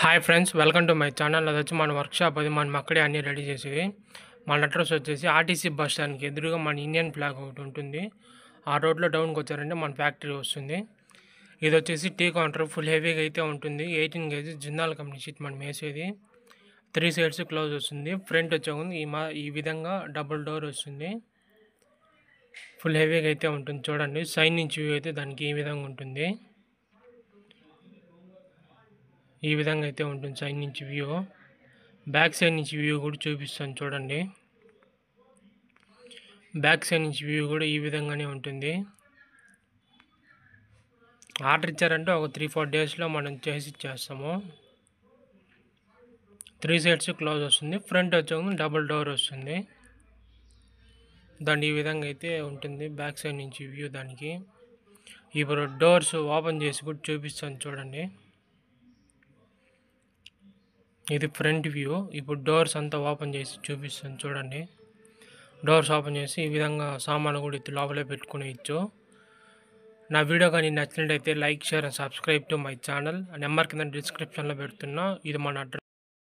Hi friends, welcome to my channel. అది వచ్చి మన వర్క్షాప్. అది మనం అక్కడే అన్నీ రెడీ చేసేది. మన అడ్రస్ వచ్చేసి ఆర్టీసీ బస్ స్టాండ్కి ఎదురుగా మన ఇండియన్ ఫ్లాగ్ ఒకటి ఉంటుంది. ఆ రోడ్లో డౌన్కి వచ్చారంటే మన ఫ్యాక్టరీ వస్తుంది. ఇది వచ్చేసి టీ కౌంటర్. ఫుల్ హెవీగా అయితే ఉంటుంది. 18 కేజీ జిందాల్ కంపెనీ షీట్ మనం వేసేది. 3 సైడ్స్ క్లోజ్ వస్తుంది. ఫ్రంట్ వచ్చే ఈ విధంగా డబుల్ డోర్ వస్తుంది. ఫుల్ హెవీగా అయితే ఉంటుంది. చూడండి, సైడ్ నుంచి వ్యూ అయితే దానికి ఈ విధంగా ఉంటుంది. ఈ విధంగా అయితే ఉంటుంది సైడ్ నుంచి వ్యూ. బ్యాక్ సైడ్ నుంచి వ్యూ కూడా చూపిస్తాను చూడండి. బ్యాక్ సైడ్ నుంచి వ్యూ కూడా ఈ విధంగానే ఉంటుంది. ఆర్డర్ ఇచ్చారంటే ఒక 3-4 డేస్లో మనం చేసి ఇచ్చేస్తాము. 3 సైడ్స్ క్లోజ్ వస్తుంది. ఫ్రంట్ వచ్చే డబుల్ డోర్ వస్తుంది. దాన్ని ఈ విధంగా అయితే ఉంటుంది బ్యాక్ సైడ్ నుంచి వ్యూ. దానికి ఇప్పుడు డోర్స్ ఓపెన్ చేసి కూడా చూపిస్తాను చూడండి. ఇది ఫ్రంట్ వ్యూ. ఇప్పుడు డోర్స్ అంతా ఓపెన్ చేసి చూపిస్తాను చూడండి. డోర్స్ ఓపెన్ చేసి ఈ విధంగా సామాను కూడా ఇది లోపలే పెట్టుకునేయచ్చు. నా వీడియో కానీ నచ్చినట్టయితే like, share and subscribe to my channel. Number కింద డిస్క్రిప్షన్లో పెడుతున్నా. ఇది మన అడ్రస్.